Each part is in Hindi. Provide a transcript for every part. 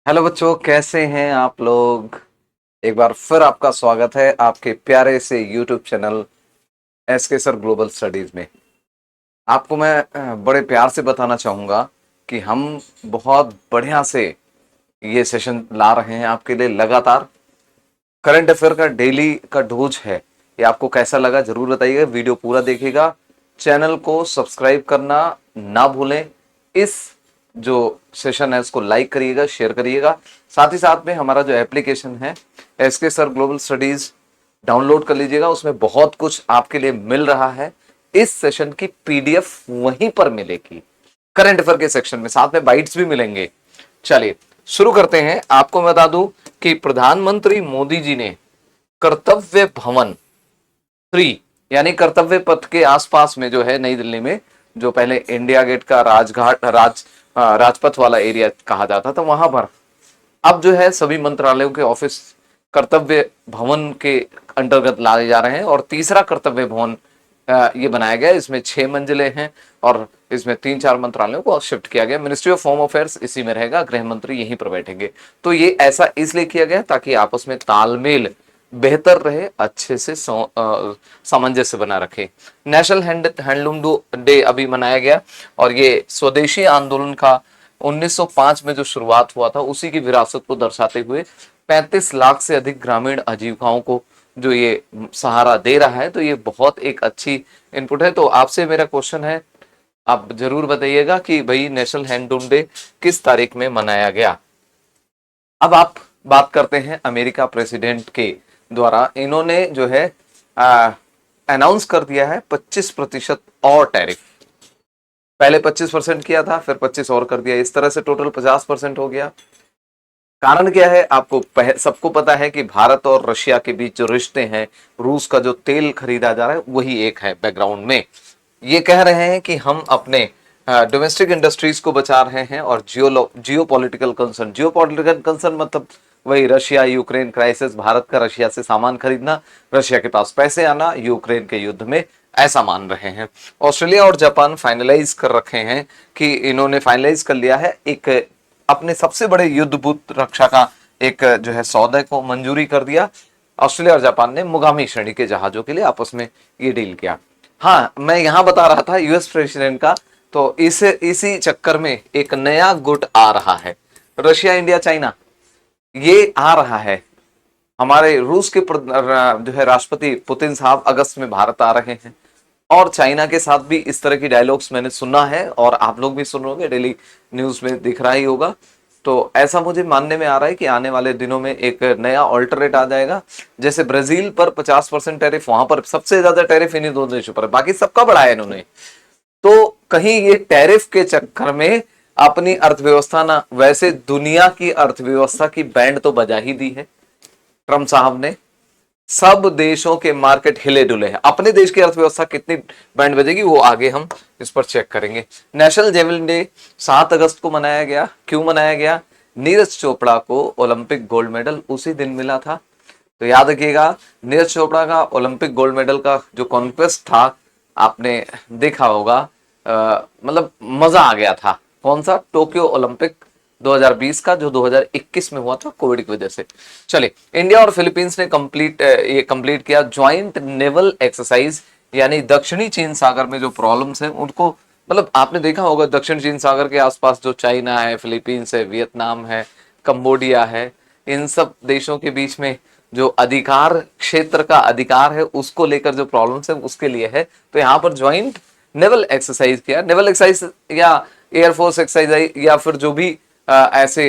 हेलो बच्चों, कैसे हैं आप लोग। एक बार फिर आपका स्वागत है आपके प्यारे से YouTube channel SK sir global studies में। आपको मैं बड़े प्यार से बताना चाहूंगा कि हम बहुत बढ़िया से ये सेशन ला रहे हैं आपके लिए लगातार। करंट अफेयर का डेली का डोज है। ये आपको कैसा लगा जरूर बताइएगा, वीडियो पूरा देखिएगा, चैनल को सब्सक्राइब करना ना भूलें। इस जो सेशन है उसको लाइक करिएगा, शेयर करिएगा। साथ ही साथ में हमारा जो एप्लीकेशन है SK sir global studies download कर लीजिएगा। उसमें बहुत कुछ आपके लिए मिल रहा है। इस सेशन की पीडीएफ वहीं पर मिलेगी, करंट अफेयर के सेक्शन में, साथ में बाइट्स भी मिलेंगे। चलिए शुरू करते हैं। आपको मैं बता दूं कि प्रधानमंत्री मोदी जी ने कर्तव्य भवन 3 यानी कर्तव्य पथ के आसपास में जो है नई दिल्ली में, जो पहले इंडिया गेट का राजघाट राजपथ वाला एरिया कहा जाता था, वहां पर अब जो है सभी मंत्रालयों के ऑफिस कर्तव्य भवन के अंतर्गत लाए जा रहे हैं। और तीसरा कर्तव्य भवन ये बनाया गया। इसमें 6 मंजिलें हैं और इसमें 3-4 मंत्रालयों को शिफ्ट किया गया। मिनिस्ट्री ऑफ होम अफेयर्स इसी में रहेगा, गृह मंत्री यहीं पर बैठेंगे। तो ये ऐसा इसलिए किया गया ताकि आपस में तालमेल बेहतर रहे, अच्छे से सामंजस्य बना रखे। नेशनल हैंडलूम डे अभी मनाया गया और ये स्वदेशी आंदोलन का 1905 में जो शुरुआत हुआ था उसी की विरासत को दर्शाते हुए 35 लाख से अधिक ग्रामीण आजीविकाओं को जो ये सहारा दे रहा है। तो ये बहुत एक अच्छी इनपुट है। तो आपसे मेरा क्वेश्चन है, आप जरूर बताइएगा कि भाई नेशनल हैंडलूम डे किस तारीख में मनाया गया। अब आप बात करते हैं अमेरिका प्रेसिडेंट के द्वारा। इन्होंने जो है अनाउंस कर दिया है 25% और टैरिफ। पहले 25% किया था, फिर 25 और कर दिया, इस तरह से टोटल 50% हो गया। कारण क्या है आपको सबको पता है कि भारत और रशिया के बीच जो रिश्ते हैं, रूस का जो तेल खरीदा जा रहा है वही एक है बैकग्राउंड में। ये कह रहे हैं कि हम अपने डोमेस्टिक इंडस्ट्रीज को बचा रहे हैं और जियो पॉलिटिकल कंसर्न मतलब वही रशिया यूक्रेन क्राइसिस, भारत का रशिया से सामान खरीदना, रशिया के पास पैसे आना यूक्रेन के युद्ध में, ऐसा मान रहे हैं। ऑस्ट्रेलिया और जापान फाइनलाइज कर रखे हैं कि इन्होंने फाइनलाइज कर लिया है एक अपने सबसे बड़े युद्धभूत रक्षा का एक जो है सौदे को मंजूरी कर दिया। ऑस्ट्रेलिया और जापान ने मुगामी श्रेणी के जहाजों के लिए आपस में ये डील किया। हाँ, मैं यहां बता रहा था यूएस प्रेसिडेंट का, तो इसी चक्कर में एक नया गुट आ रहा है। रशिया इंडिया चाइना ये आ रहा है। हमारे रूस के जो है राष्ट्रपति पुतिन साहब अगस्त में भारत आ रहे हैं और चाइना के साथ भी इस तरह की डायलॉग्स मैंने सुना है और आप लोग भी सुन रहे डेली न्यूज में दिख रहा ही होगा। तो ऐसा मुझे मानने में आ रहा है कि आने वाले दिनों में एक नया ऑल्टरनेट आ जाएगा। जैसे ब्राजील पर 50% टैरिफ, वहां पर सबसे ज्यादा टैरिफ इन्हीं दो देशों पर है, बाकी सबका बढ़ाया इन्होंने। तो कहीं ये टैरिफ के चक्कर में अपनी अर्थव्यवस्था ना, वैसे दुनिया की अर्थव्यवस्था की बैंड तो बजा ही दी है ट्रम्प साहब ने। सब देशों के मार्केट हिले डुले हैं। अपने देश की अर्थव्यवस्था कितनी बैंड बजेगी वो आगे हम इस पर चेक करेंगे। नेशनल जेवलिन डे 7 अगस्त को मनाया गया। क्यों मनाया गया? नीरज चोपड़ा को ओलंपिक गोल्ड मेडल उसी दिन मिला था। तो याद रखिएगा, नीरज चोपड़ा का ओलंपिक गोल्ड मेडल का जो कॉन्क्वेस्ट था आपने देखा होगा, मतलब मजा आ गया था। कौन सा? टोक्यो ओलंपिक 2020 का, जो 2021 में हुआ था कोविड की वजह से। चलिए, इंडिया और फिलीपींस ने कंप्लीट किया ज्वाइंट नेवल एक्सरसाइज, यानी दक्षिणी चीन सागर में जो प्रॉब्लम्स हैं उनको, मतलब आपने देखा होगा दक्षिण चीन सागर के आसपास जो चाइना है, फिलीपींस है, वियतनाम है, कंबोडिया है, इन सब देशों के बीच में जो अधिकार क्षेत्र का अधिकार है उसको लेकर जो प्रॉब्लम्स है उसके लिए है। तो यहाँ पर ज्वाइंट नेवल एक्सरसाइज किया। नेवल एक्सरसाइज या एयरफोर्स एक्सरसाइज या फिर जो भी ऐसे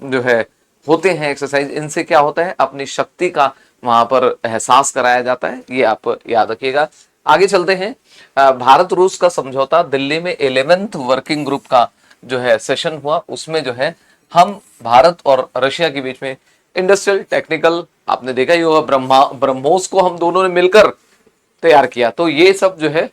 जो है होते हैं एक्सरसाइज, इनसे क्या होता है अपनी शक्ति का वहां पर एहसास कराया जाता है। ये आप याद रखिएगा। आगे चलते हैं। भारत रूस का समझौता, दिल्ली में 11th वर्किंग ग्रुप का जो है सेशन हुआ, उसमें जो है हम भारत और रशिया के बीच में इंडस्ट्रियल टेक्निकल, आपने देखा ही होगा ब्रह्मोस को हम दोनों ने मिलकर तैयार किया। तो ये सब जो है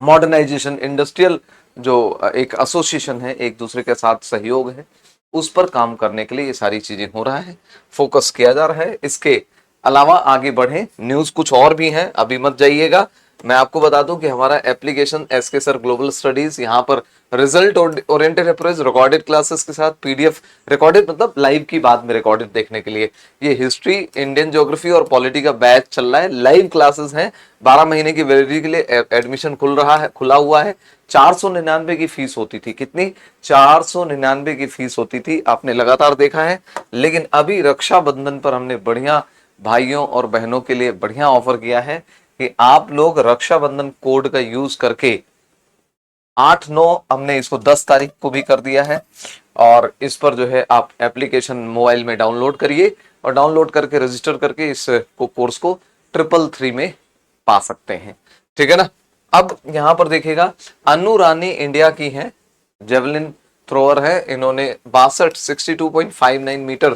मॉडर्नाइजेशन, इंडस्ट्रियल जो एक एसोसिएशन है, एक दूसरे के साथ सहयोग है, उस पर काम करने के लिए ये सारी चीजें हो रहा है, फोकस किया जा रहा है। इसके अलावा आगे बढ़े, न्यूज कुछ और भी है, अभी मत जाइएगा। मैं आपको बता दूं कि हमारा application SK sir global studies यहाँ पर result oriented approach, recorded classes के साथ पीडीएफ, रिकॉर्डेड मतलब लाइव की बात में रिकॉर्डेड देखने के लिए, ये हिस्ट्री, इंडियन ज्योग्राफी और पॉलिटी का बैच चल रहा है, लाइव क्लासेस हैं। 12 महीने की वैलिडिटी के लिए एडमिशन खुला हुआ है। 499 की फीस होती थी। कितनी? 499 की फीस होती थी, आपने लगातार देखा है। लेकिन अभी रक्षाबंधन पर हमने बढ़िया भाइयों और बहनों के लिए बढ़िया ऑफर किया है कि आप लोग रक्षाबंधन कोड का यूज करके 8-9, हमने इसको 10 तारीख को भी कर दिया है, और इस पर जो है आप एप्लीकेशन मोबाइल में डाउनलोड करिए और डाउनलोड करके रजिस्टर करके इस कोर्स को 333 में पा सकते हैं। ठीक है ना। अब यहां पर देखिएगा, अनु रानी इंडिया की है, जेवलिन थ्रोअर है, इन्होंने 62 मीटर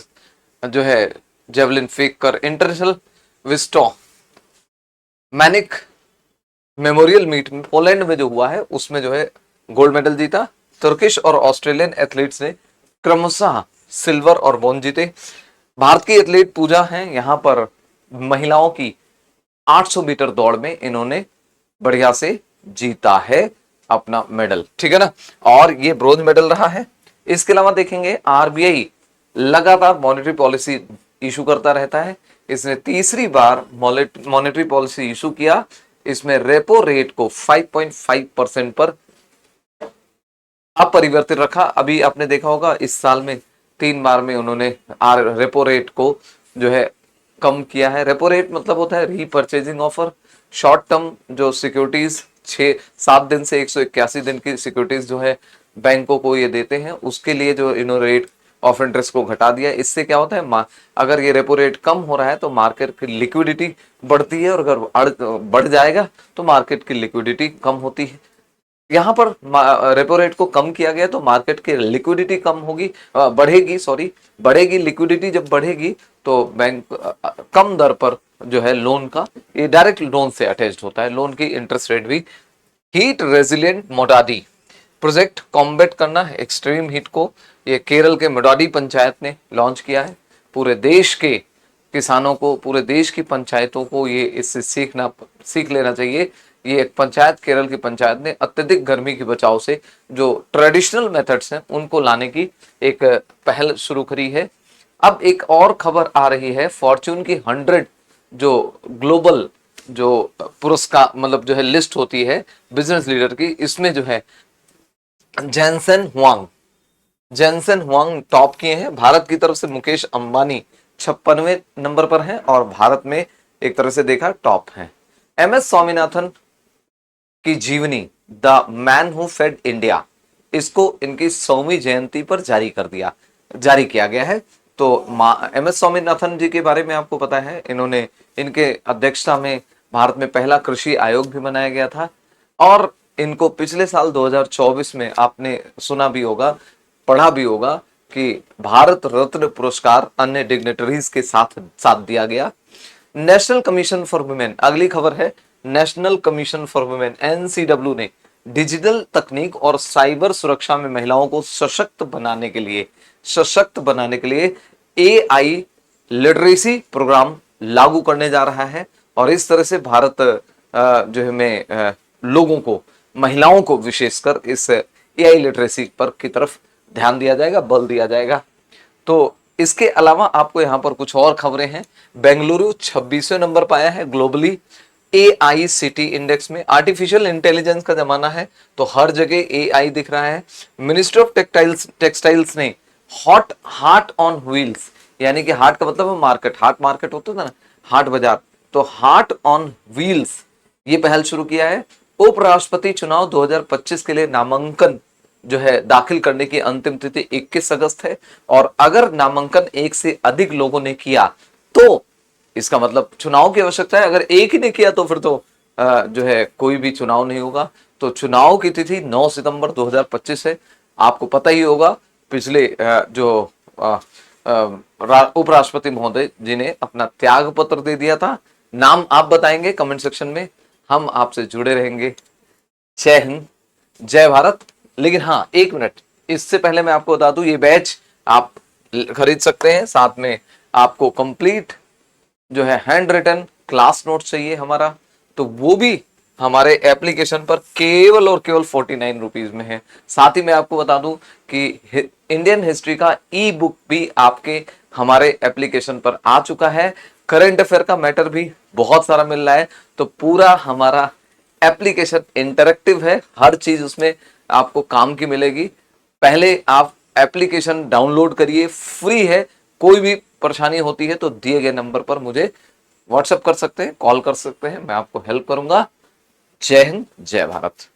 जो है जेवलिन फेंक कर इंटरनेशनल विस्टो मैनिक मेमोरियल मीट में पोलैंड में जो हुआ है उसमें जो है गोल्ड मेडल जीता। तुर्किश और ऑस्ट्रेलियन एथलीट्स ने क्रमशः सिल्वर और ब्रॉन्ज जीते। भारत की एथलीट पूजा है, यहां पर महिलाओं की 800 मीटर दौड़ में इन्होंने बढ़िया से जीता है अपना मेडल। ठीक है ना, और ये ब्रोंज मेडल रहा है। इसके अलावा देखेंगे, आरबीआई लगातार मॉनेटरी पॉलिसी इशू करता रहता है। इसने तीसरी बार मॉनेटरी पॉलिसी इशू किया। इसमें रेपो रेट को 5.5% पर अपरिवर्तित रखा। अभी आपने देखा होगा इस साल में 3 बार में उन्होंने रेपो रेट को जो है कम किया है। रेपो रेट मतलब होता है रीपरचेजिंग ऑफर। शॉर्ट टर्म जो सिक्योरिटीज 6-7 दिन से 181 दिन की सिक्योरिटीज जो है बैंकों को ये देते हैं, उसके लिए जो इन्होंने रेट ऑफ इंटरेस्ट को घटा दिया। इससे क्या होता है, अगर ये रेपो रेट कम हो रहा है तो मार्केट की लिक्विडिटी बढ़ती है, और अगर बढ़ जाएगा तो मार्केट की लिक्विडिटी कम होती है। यहाँ पर रेपो रेट को कम किया गया तो मार्केट की लिक्विडिटी कम होगी, बढ़ेगी, सॉरी बढ़ेगी। लिक्विडिटी जब बढ़ेगी तो बैंक कम दर पर जो है लोन का, ये डायरेक्ट लोन से अटैच्ड होता है, लोन की इंटरेस्ट रेट भी। हीट रेजिलिएंट मोडाडी प्रोजेक्ट कॉम्बैट करना है एक्सट्रीम हीट को, ये केरल के मोडाडी पंचायत ने लॉन्च किया है। पूरे देश के किसानों को, पूरे देश की पंचायतों को ये इससे सीख लेना चाहिए। ये एक पंचायत, केरल की पंचायत ने अत्यधिक गर्मी के बचाव से जो ट्रेडिशनल मेथड्स हैं उनको लाने की एक पहल शुरू करी है। अब एक और खबर आ रही है, फॉर्च्यून की 100 जो ग्लोबल जो पुरस्कार मतलब जो है लिस्ट होती है बिजनेस लीडर की, इसमें जो है जेनसेन हुआंग टॉप किए हैं। भारत की तरफ से मुकेश अंबानी 56वें नंबर पर हैं और भारत में एक तरह से देखा टॉप हैं। एम एस स्वामीनाथन की जीवनी the man who fed India, इसको इनकी 100वीं जयंती पर जारी किया गया है। तो एम एस स्वामीनाथन जी के बारे में आपको पता है, इन्होंने इनके अध्यक्षता में भारत में पहला कृषि आयोग भी बनाया गया था, और इनको पिछले साल 2024 में आपने सुना भी होगा, पढ़ा भी होगा कि भारत रत्न पुरस्कार अन्य डिग्नेटरीज के साथ दिया गया। नेशनल कमीशन फॉर वुमेन, अगली खबर है, national commission for women NCW ने डिजिटल तकनीक और साइबर सुरक्षा में महिलाओं को सशक्त बनाने के लिए एआई लिटरेसी प्रोग्राम लागू करने जा रहा है। और इस तरह से भारत जो है में लोगों को, महिलाओं को विशेषकर इस एआई लिटरेसी पर की तरफ ध्यान दिया जाएगा, बल दिया जाएगा। तो इसके अलावा आपको यहां पर कुछ और खबरें हैं। बेंगलुरु 26वें नंबर पर आया है ग्लोबली एआई सिटी इंडेक्स में। आर्टिफिशियल इंटेलिजेंस का जमाना है तो हर जगह एआई दिख रहा है। मिनिस्ट्री ऑफ टेक्सटाइल्स ने हाट ऑन व्हील्स, यानी कि हाट का मतलब मार्केट, हाट मार्केट होता था ना, हाट बाजार, तो हाट ऑन व्हील्स ये पहल शुरू किया है। उपराष्ट्रपति चुनाव 2025 के लिए नामांकन जो है दाखिल करने की अंतिम तिथि 21 अगस्त है, और अगर नामांकन एक से अधिक लोगों ने किया तो इसका मतलब चुनाव की आवश्यकता है। अगर एक ही ने किया तो फिर तो जो है कोई भी चुनाव नहीं होगा। तो चुनाव की तिथि 9 सितंबर 2025 है। आपको पता ही होगा पिछले जो उपराष्ट्रपति महोदय जी ने अपना त्याग पत्र दे दिया था। नाम आप बताएंगे कमेंट सेक्शन में, हम आपसे जुड़े रहेंगे। जय हिंद, जय भारत। लेकिन हाँ, एक मिनट, इससे पहले मैं आपको बता दूं, ये बैच आप खरीद सकते हैं, साथ में आपको कंप्लीट जो है हैंड रिटन क्लास नोट चाहिए हमारा, तो वो भी हमारे एप्लीकेशन पर केवल और केवल 49 रुपीज में है। साथ ही मैं आपको बता दूं कि इंडियन हिस्ट्री का ई बुक भी आपके हमारे एप्लीकेशन पर आ चुका है। करंट अफेयर का मैटर भी बहुत सारा मिल रहा है। तो पूरा हमारा एप्लीकेशन इंटरेक्टिव है, हर चीज उसमें आपको काम की मिलेगी। पहले आप एप्लीकेशन डाउनलोड करिए, फ्री है। कोई भी परेशानी होती है तो दिए गए नंबर पर मुझे व्हाट्सएप कर सकते हैं, कॉल कर सकते हैं, मैं आपको हेल्प करूंगा। जय हिंद, जय भारत।